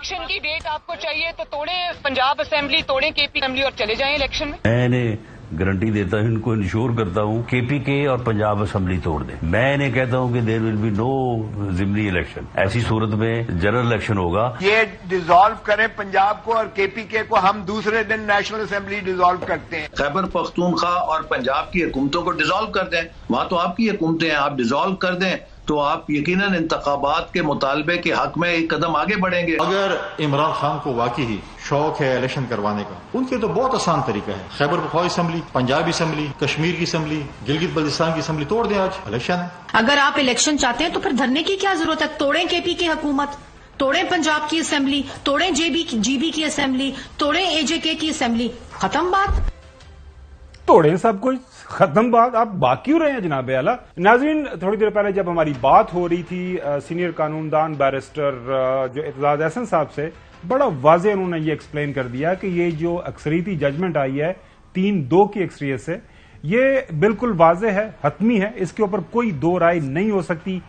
Election की date आपको चाहिए तो तोड़े पंजाब असेंबली, तोड़े केपी असेंबली और चले जाएं इलेक्शन में। मैंने गारंटी देता हूं, इनको इंश्योर करता हूं, केपीके और पंजाब असेंबली तोड़ दें। मैं इन्हें कहता हूं कि देयर विल बी नो जिमनी इलेक्शन। ऐसी सूरत में जनरल इलेक्शन होगा। ये डिसॉल्व करें पंजाब को और केपीके को, हम दूसरे दिन नेशनल असेंबली डिसॉल्व करते हैं। खैबर पख्तूनख्वा और पंजाब की हुकूमतों को डिसॉल्व कर दें। वहां तो आपकी हुकूमतें हैं, आप डिसॉल्व कर दें तो आप यकीनन इंतखाबात के मुतालबे के हक में एक कदम आगे बढ़ेंगे। अगर इमरान खान को वाकई ही शौक है इलेक्शन करवाने का, उनके तो बहुत आसान तरीका है। खैबर पख्तूनख्वा असेंबली, पंजाब असेंबली, कश्मीर की असेंबली, गिलगित बल्तिस्तान की असेंबली तोड़ दें, आज इलेक्शन है। अगर आप इलेक्शन चाहते हैं तो फिर धरने की क्या जरूरत है? तोड़ें केपी की हुकूमत, तोड़ें पंजाब की असेंबली, तोड़ें जीबी की असेंबली, तोड़ें एजेके की असेंबली, खत्म बात। तोड़ें सब कुछ, खत्म बात। आप बात क्यों रहे हैं जनाब आला? नाज़रीन, थोड़ी देर पहले जब हमारी बात हो रही थी सीनियर कानूनदान बैरिस्टर जो एतजाज अहसन साहब से, बड़ा वाज़े उन्होंने ये एक्सप्लेन कर दिया कि ये जो अक्सरियती जजमेंट आई है 3-2 की अक्सरियत से, ये बिल्कुल वाज़े है, हतमी है, इसके ऊपर कोई दो राय नहीं हो सकती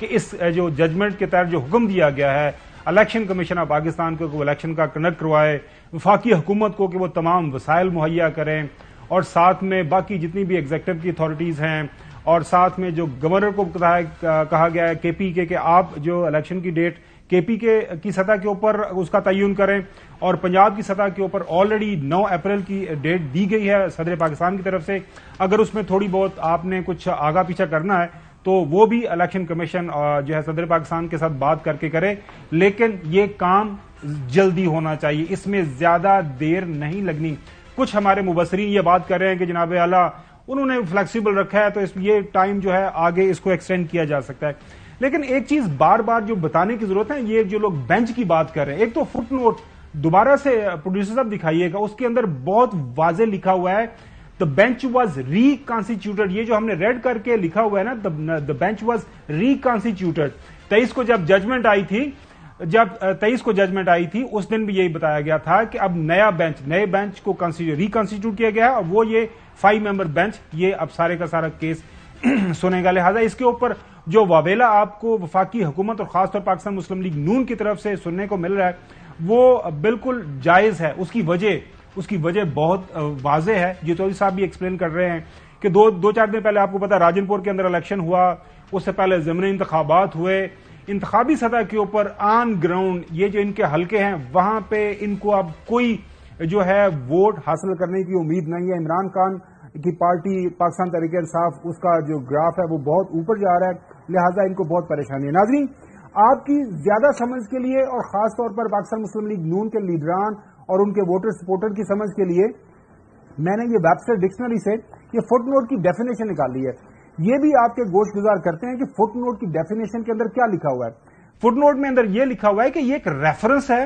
कि इस जो जजमेंट के तहत जो हुक्म दिया गया है इलेक्शन कमीशन ऑफ पाकिस्तान को वो इलेक्शन का कंडक्ट करवाए, वफाकी हुकूमत को कि वो तमाम वसाइल मुहैया करें, और साथ में बाकी जितनी भी एग्जीक्यूटिव की अथॉरिटीज़ हैं, और साथ में जो गवर्नर को कहा गया है केपीके के आप जो इलेक्शन की डेट केपीके की सतह के ऊपर उसका तयन करें, और पंजाब की सतह के ऊपर ऑलरेडी 9 अप्रैल की डेट दी गई है सदर पाकिस्तान की तरफ से। अगर उसमें थोड़ी बहुत आपने कुछ आगा पीछा करना है तो वो भी इलेक्शन कमीशन जो है सदर पाकिस्तान के साथ बात करके करे, लेकिन ये काम जल्दी होना चाहिए, इसमें ज्यादा देर नहीं लगनी। कुछ हमारे मुबसरीन ये बात कर रहे हैं कि जनाब आला उन्होंने फ्लेक्सिबल रखा है तो ये टाइम जो है आगे इसको एक्सटेंड किया जा सकता है। लेकिन एक चीज बार बार जो बताने की जरूरत है, ये जो लोग बेंच की बात कर रहे हैं, एक तो फुट नोट दोबारा से प्रोड्यूसर साहब दिखाइएगा, उसके अंदर बहुत वाजे लिखा हुआ है द बेंच वॉज रिकॉन्स्टिट्यूटेड। ये जो हमने रेड करके लिखा हुआ है ना, द बेंच वॉज रिकॉन्स्टिट्यूटेड। 23 को जब जजमेंट आई थी उस दिन भी यही बताया गया था कि अब नए बेंच को रिकॉन्स्टिट्यूट किया गया है, और वो ये 5 मेंबर बेंच ये अब सारे का सारा केस सुनेगा। लिहाजा इसके ऊपर जो वावेला आपको वफाकी हुकूमत और खासतौर पाकिस्तान मुस्लिम लीग नून की तरफ से सुनने को मिल रहा है वो बिल्कुल जायज है। उसकी वजह बहुत वाजे है, जो चौधरी साहब भी एक्सप्लेन कर रहे हैं कि दो चार दिन पहले आपको पता राजनपुर के अंदर इलेक्शन हुआ, उससे पहले ज़मीनी इंतखाबात हुए। इंतखाबी सतह के ऊपर ऑन ग्राउंड ये जो इनके हलके हैं वहां पे इनको अब कोई जो है वोट हासिल करने की उम्मीद नहीं है। इमरान खान की पार्टी पाकिस्तान तहरीक इंसाफ उसका जो ग्राफ है वो बहुत ऊपर जा रहा है, लिहाजा इनको बहुत परेशानी है। नाज़रीन, आपकी ज्यादा समझ के लिए और खासतौर पर पाकिस्तान मुस्लिम लीग नून के लीडरान और उनके वोटर सपोर्टर की समझ के लिए मैंने ये वेबसाइट डिक्शनरी से ये फुट नोट की डेफिनेशन निकाली है। ये भी आपके गोश गुजार करते हैं कि फुट नोट की डेफिनेशन के अंदर क्या लिखा हुआ है। फुट नोट में अंदर ये लिखा हुआ है कि ये एक रेफरेंस है,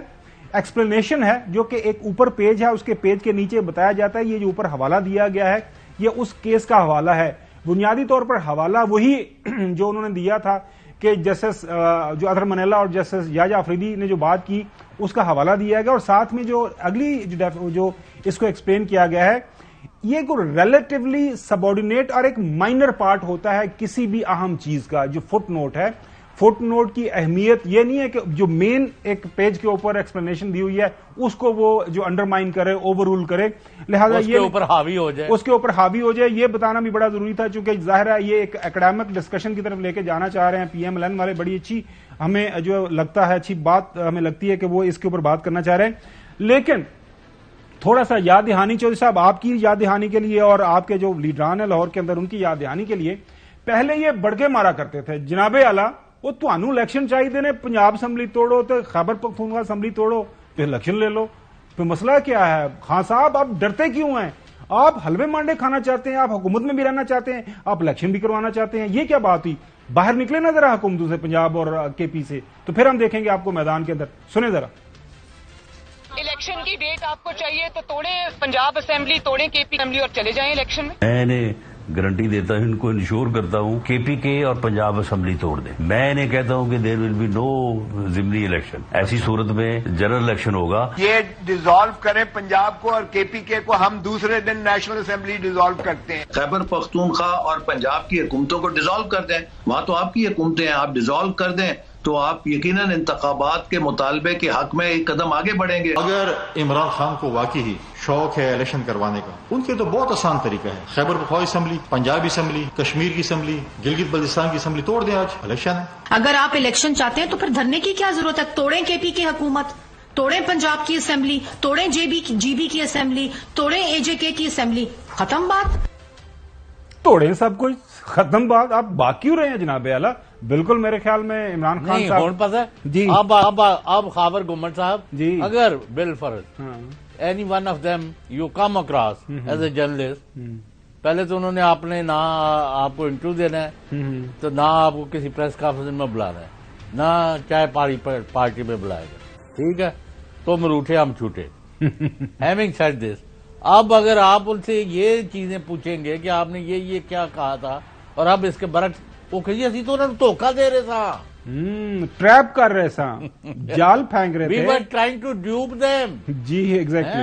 एक्सप्लेनेशन है, जो कि एक ऊपर पेज है, उसके पेज के नीचे बताया जाता है ये जो ऊपर हवाला दिया गया है ये उस केस का हवाला है। बुनियादी तौर पर हवाला वही जो उन्होंने दिया था कि जस्टिस जो अदर मनेला और जस्टिस याजा अफरीदी ने जो बात की उसका हवाला दिया गया, और साथ में जो अगली जो इसको एक्सप्लेन किया गया है ये को रिलेटिवली सबऑर्डिनेट और एक माइनर पार्ट होता है किसी भी अहम चीज का। जो फुट नोट है, फुट नोट की अहमियत ये नहीं है कि जो मेन एक पेज के ऊपर एक्सप्लेनेशन दी हुई है उसको वो जो अंडरमाइन करे, ओवररूल करे, लिहाजा ये उसके ऊपर हावी हो जाए ये बताना भी बड़ा जरूरी था। चूंकि जाहिर है ये एक एकेडमिक डिस्कशन की तरफ लेके जाना चाह रहे हैं PMLN वाले, बड़ी अच्छी हमें जो लगता है अच्छी बात हमें लगती है कि वो इसके ऊपर बात करना चाह रहे हैं। लेकिन थोड़ा सा याद दहानी, चौधरी साहब आपकी याद दहानी के लिए और आपके जो लीडरान है लाहौर के अंदर उनकी याद दहानी के लिए, पहले ये बड़के मारा करते थे जनाबे आला वो ਤੁਹਾਨੂੰ इलेक्शन चाहिए ने पंजाब असम्बली तोड़ो तो खैबर पख्तूनख्वा असम्बली तोड़ो तो इलेक्शन ले लो, तो मसला क्या है? खान साहब आप डरते क्यों हैं? आप हलवे मांडे खाना चाहते हैं, आप हुकूमत में भी रहना चाहते हैं, आप इलेक्शन भी करवाना चाहते हैं, ये क्या बात हुई? बाहर निकले ना जरा हुकूमतों से, पंजाब और केपी से, तो फिर हम देखेंगे आपको मैदान के अंदर। सुने जरा। इलेक्शन की डेट आपको चाहिए तो तोड़े पंजाब असेंबली, तोड़े केपी असेंबली और चले जाएं इलेक्शन में। मैंने गारंटी देता हूं, इनको इंश्योर करता हूं, केपीके और पंजाब असेंबली तोड़ दें। मैं इन्हें कहता हूं कि देयर विल बी नो जिमनी इलेक्शन। ऐसी सूरत में जनरल इलेक्शन होगा। ये डिसॉल्व करें पंजाब को और केपीके को, हम दूसरे दिन नेशनल असेंबली डिसॉल्व करते हैं। खैबर पख्तूनख्वा और पंजाब की हुकूमतों को डिसॉल्व कर दें। वहां तो आपकी हुकूमतें हैं, आप डिसॉल्व कर दें تو آپ یقیناً انتخابات کے مطالبے کے حق میں ایک قدم آگے بڑھیں گے. اگر عمران خان کو واقعی شوق ہے الیکشن کروانے کا، ان کے تو بہت آسان طریقہ ہے. خیبر پختونخوا اسمبلی، پنجاب اسمبلی، کشمیر کی اسمبلی، گلگت بلتستان کی اسمبلی توڑ دیں، آج الیکشن ہے. اگر آپ الیکشن چاہتے ہیں تو پھر دھرنے کی کیا ضرورت ہے؟ توڑیں کے پی کی حکومت، توڑیں پنجاب کی اسمبلی، توڑیں جی بی کی اسمبلی، توڑیں اے جے کے کی اسمبلی، ختم بات. توڑیں سب کچھ، ختم بات. آپ باقی ہو رہے ہیں جناب اعلیٰ. بالکل میرے خیال میں عمران خان نہیں صاحب ہون پتہ جی اب خابر گمن صاحب جی اگر بالفرض any one of them you come across as a journalist, پہلے تو انہوں نے آپ نے نہ آپ کو انٹرویو دینا ہے، تو نہ آپ کو کسی پریس کانفرنس میں بلانا ہے، نہ چاہے پارٹی میں بلائے گا، ٹھیک ہے؟ تو مروٹھے ہم چھوٹے. ہیونگ سیڈ دس، اب اگر آپ ان سے یہ چیزیں پوچھیں گے کہ آپ نے یہ کیا کہا تھا، اور اب اس کے برعکس وہ کہیے اسی تو انہوں نے دھوکہ دے رہے تھا، ٹریپ کر رہے سا، جال پھینک رہے وی تھے. Were trying to dupe them. جی ایگزیکٹلی.